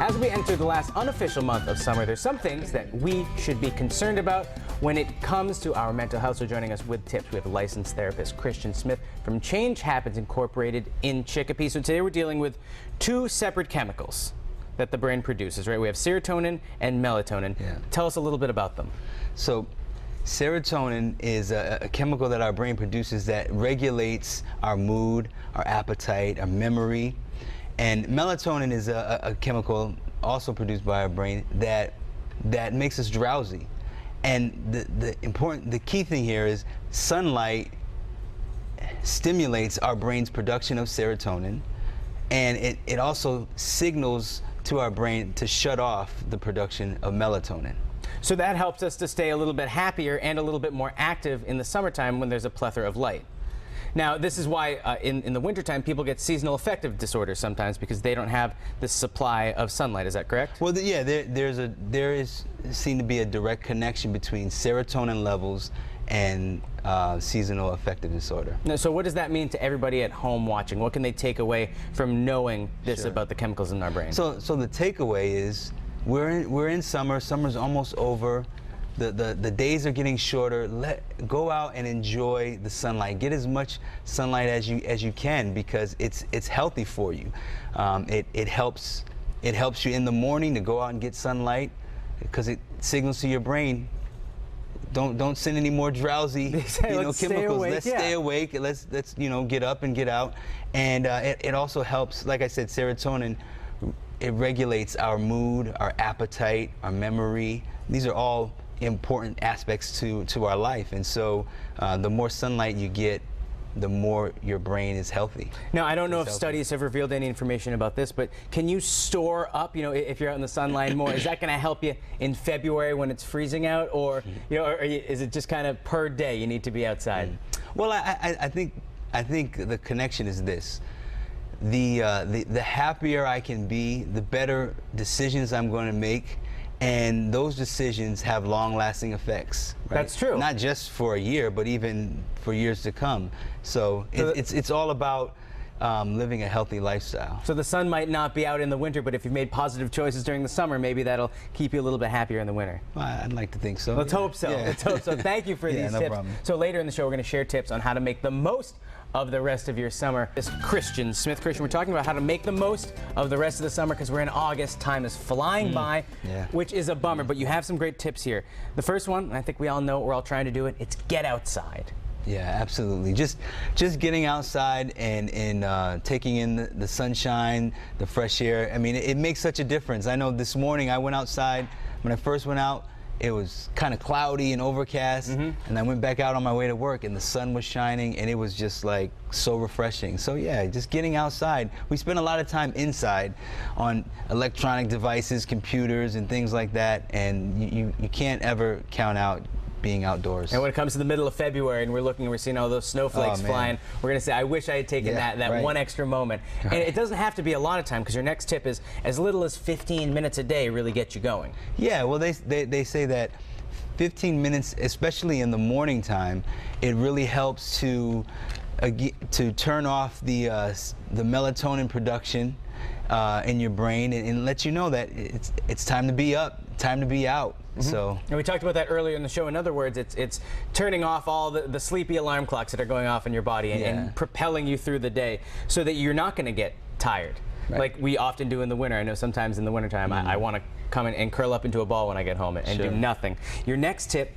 As we enter the last unofficial month of summer, there's some things that we should be concerned about when it comes to our mental health. So joining us with tips, we have licensed therapist Christian Smith from Change Happens Incorporated in Chicopee. So today we're dealing with two separate chemicals that the brain produces, right? We have serotonin and melatonin. Yeah. Tell us a little bit about them. So serotonin is a chemical that our brain produces that regulates our mood, our appetite, our memory. And melatonin is a chemical also produced by our brain that makes us drowsy. And the key thing here is sunlight stimulates our brain's production of serotonin, and it also signals to our brain to shut off the production of melatonin. So that helps us to stay a little bit happier and a little bit more active in the summertime when there's a plethora of light. Now, this is why in the wintertime people get seasonal affective disorder sometimes, because they don't have this supply of sunlight. Is that correct? Well, yeah, there is seen to be a direct connection between serotonin levels and seasonal affective disorder. Now, so what does that mean to everybody at home watching? What can they take away from knowing this about the chemicals in our brain? So the takeaway is we're in summer. Summer's almost over. The days are getting shorter. Go out and enjoy the sunlight. Get as much sunlight as you can, because it's healthy for you. It helps you in the morning to go out and get sunlight, because it signals to your brain, don't send any more drowsy chemicals. Let's stay awake. Let's get up and get out. And it also helps, like I said, serotonin. It regulates our mood, our appetite, our memory. These are all important aspects to our life, and so the more sunlight you get, the more your brain is healthy. Now, I don't know if studies have revealed any information about this, but can you store up, if you're out in the sunlight more? Is that going to help you in February when it's freezing out, or or is it just kind of per day you need to be outside? Well, I think the connection is this. The happier I can be, the better decisions I'm going to make. And those decisions have long-lasting effects. Right? That's true. Not just for a year, but even for years to come. So it's all about living a healthy lifestyle. So the sun might not be out in the winter, but if you've made positive choices during the summer, maybe that'll keep you a little bit happier in the winter. Well, I'd like to think so. Let's hope so. Yeah. Let's hope so. Thank you for these tips. Problem. So later in the show, we're going to share tips on how to make the most of the rest of your summer. This Christian Smith. Christian, we're talking about how to make the most of the rest of the summer, because we're in August. Time is flying by, which is a bummer, but you have some great tips here. The first one, and I think we all know, we're all trying to do it, it's get outside. Yeah, absolutely. Just getting outside and taking in the sunshine, the fresh air. I mean, it makes such a difference. I know this morning I went outside. When I first went out, it was kind of cloudy and overcast, and I went back out on my way to work, and the sun was shining, and it was just like so refreshing. So yeah, just getting outside. We spend a lot of time inside on electronic devices, computers, and things like that, and you can't ever count out being outdoors. And when it comes to the middle of February and we're seeing all those snowflakes flying, we're going to say, I wish I had taken that one extra moment. And it doesn't have to be a lot of time, because your next tip is as little as 15 minutes a day really get you going. Yeah, well, they say that 15 minutes, especially in the morning time, it really helps to turn off the melatonin production in your brain, and let you know that it's time to be up, time to be out. So, and we talked about that earlier in the show. In other words, it's turning off all the sleepy alarm clocks that are going off in your body and propelling you through the day, so that you're not going to get tired. Right. Like we often do in the winter. I know sometimes in the wintertime I want to come in and curl up into a ball when I get home and do nothing. Your next tip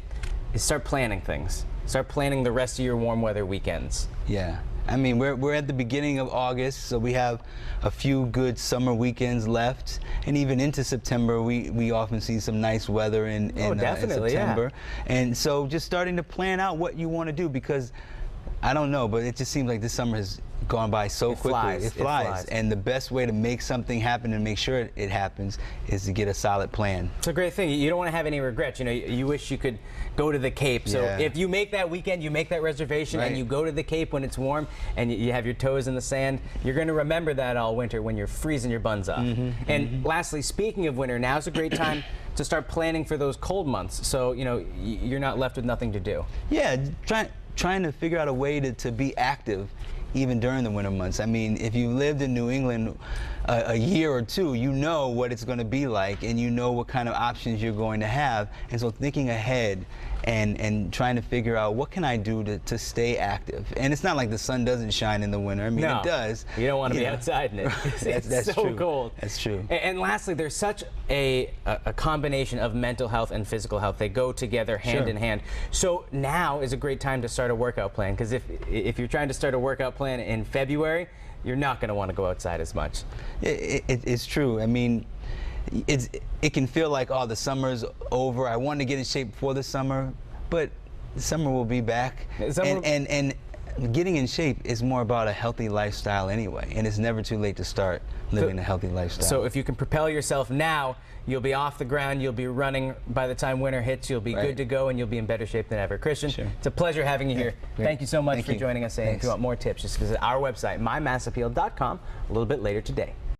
is start planning things. Start planning the rest of your warm weather weekends. Yeah. I mean, we're at the beginning of August, so we have a few good summer weekends left, and even into September, we often see some nice weather in September. And so just starting to plan out what you want to do, because I don't know, but it just seems like this summer has gone by so quickly. It flies. And the best way to make something happen and make sure it happens is to get a solid plan. It's a great thing. You don't want to have any regrets. You wish you could go to the Cape. So if you make that weekend, you make that reservation, and you go to the Cape when it's warm, and you have your toes in the sand, you're going to remember that all winter when you're freezing your buns off. And lastly, speaking of winter, now's a great time to start planning for those cold months, so you're not left with nothing to do. Yeah, trying to figure out a way to be active even during the winter months. I mean, if you lived in New England a year or two, you know what it's going to be like, and you know what kind of options you're going to have. And so thinking ahead and trying to figure out what can I do to stay active. And it's not like the sun doesn't shine in the winter. I mean, no, it does. You don't want to be outside in it. It's so true. cold. That's true. And lastly, there's such a combination of mental health and physical health. They go together hand in hand. So now is a great time to start a workout plan, because if you're trying to start a workout plan in February, you're not going to want to go outside as much. It's true. I mean, it can feel like, oh, the summer's over. I want to get in shape before the summer, but the summer will be back. And getting in shape is more about a healthy lifestyle anyway, and it's never too late to start living a healthy lifestyle. So if you can propel yourself now, you'll be off the ground, you'll be running by the time winter hits, you'll be good to go, and you'll be in better shape than ever. Christian, it's a pleasure having you here. Thank you so much for joining us. And if you want more tips, just visit our website, mymassappeal.com, a little bit later today.